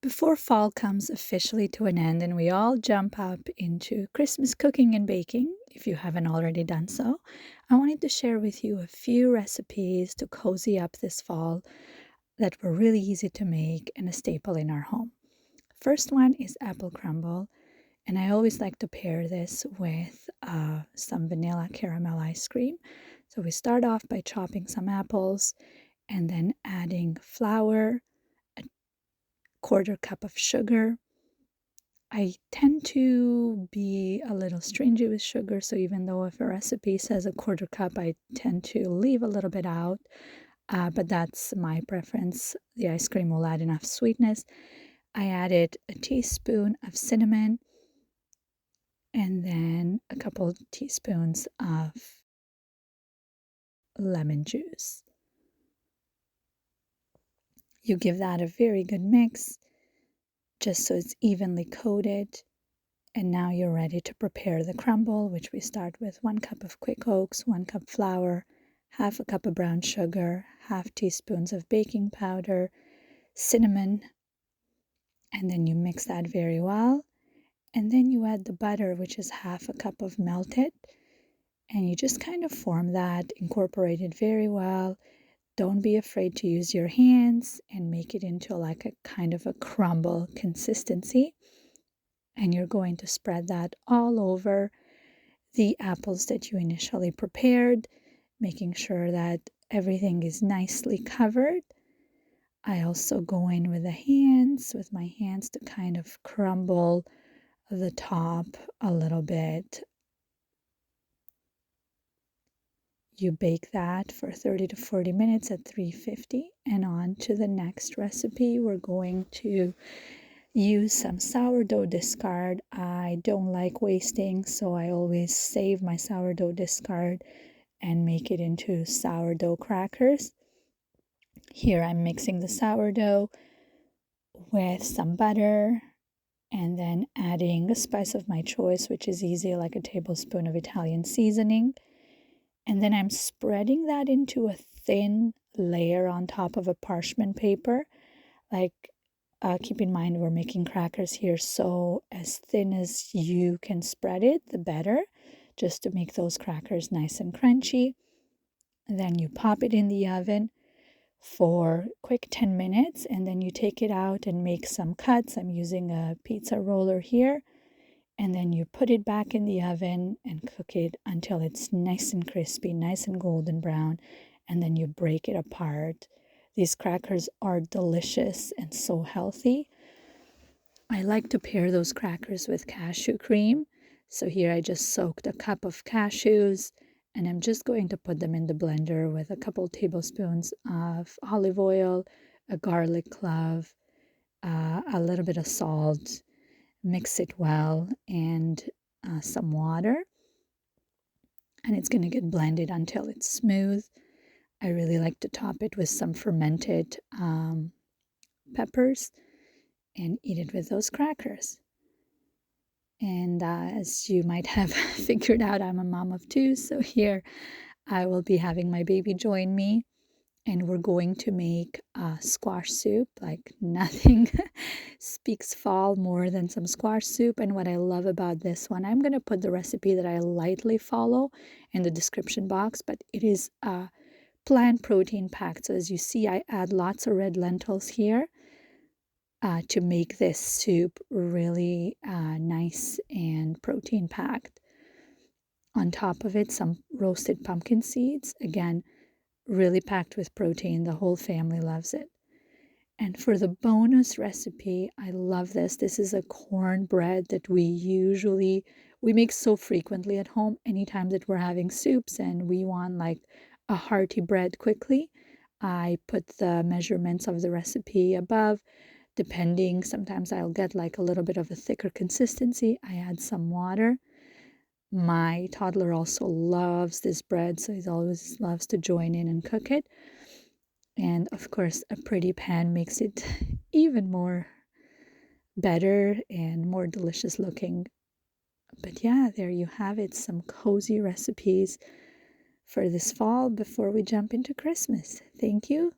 Before fall comes officially to an end and we all jump up into Christmas cooking and baking, if you haven't already done so, I wanted to share with you a few recipes to cozy up this fall that were really easy to make and a staple in our home. First one is apple crumble, and I always like to pair this with some vanilla caramel ice cream. So we start off by chopping some apples and then adding flour, a quarter cup of sugar. I tend to be a little stringy with sugar, so even though if a recipe says a quarter cup, I tend to leave a little bit out, but that's my preference. The ice cream will add enough sweetness. I added a teaspoon of cinnamon and then a couple teaspoons of lemon juice. You give that a very good mix just so it's evenly coated. And now you're ready to prepare the crumble, which we start with 1 cup of quick oats, 1 cup flour, half a cup of brown sugar, half teaspoons of baking powder, cinnamon, and then you mix that very well. And then you add the butter, which is half a cup of melted, and you just kind of form that, incorporate it very well. Don't be afraid to use your hands and make it into like a kind of a crumble consistency. And you're going to spread that all over the apples that you initially prepared, making sure that everything is nicely covered. I also go in with my hands to kind of crumble the top a little bit. You bake that for 30 to 40 minutes at 350, and on to the next recipe. We're going to use some sourdough discard. I don't like wasting, so I always save my sourdough discard and make it into sourdough crackers. Here I'm mixing the sourdough with some butter and then adding a spice of my choice, which is easy, like a tablespoon of Italian seasoning. And then I'm spreading that into a thin layer on top of a parchment paper. Keep in mind we're making crackers here, so as thin as you can spread it, the better, just to make those crackers nice and crunchy. And then you pop it in the oven for quick 10 minutes, and then you take it out and make some cuts. I'm using a pizza roller here. And then you put it back in the oven and cook it until it's nice and crispy, nice and golden brown, and then you break it apart. These crackers are delicious and so healthy. I like to pair those crackers with cashew cream. So here I just soaked a cup of cashews, and I'm just going to put them in the blender with a couple tablespoons of olive oil, a garlic clove, a little bit of salt. Mix it well, and some water, and it's going to get blended until it's smooth. I really like to top it with some fermented peppers and eat it with those crackers. And as you might have figured out, I'm a mom of two, so here I will be having my baby join me, and we're going to make squash soup. Like nothing speaks fall more than some squash soup. And what I love about this one, I'm going to put the recipe that I lightly follow in the description box, but it is plant protein packed. So as you see, I add lots of red lentils here to make this soup really nice and protein packed. On top of it, some roasted pumpkin seeds. Again, really packed with protein. The whole family loves it. And for the bonus recipe, I love this. This is a cornbread that we make so frequently at home. Anytime that we're having soups and we want like a hearty bread quickly, I put the measurements of the recipe above. Depending, sometimes I'll get like a little bit of a thicker consistency. I add some water. My toddler also loves this bread, so he always loves to join in and cook it. And of course, a pretty pan makes it even more better and more delicious looking. But yeah, there you have it, some cozy recipes for this fall before we jump into Christmas. Thank you.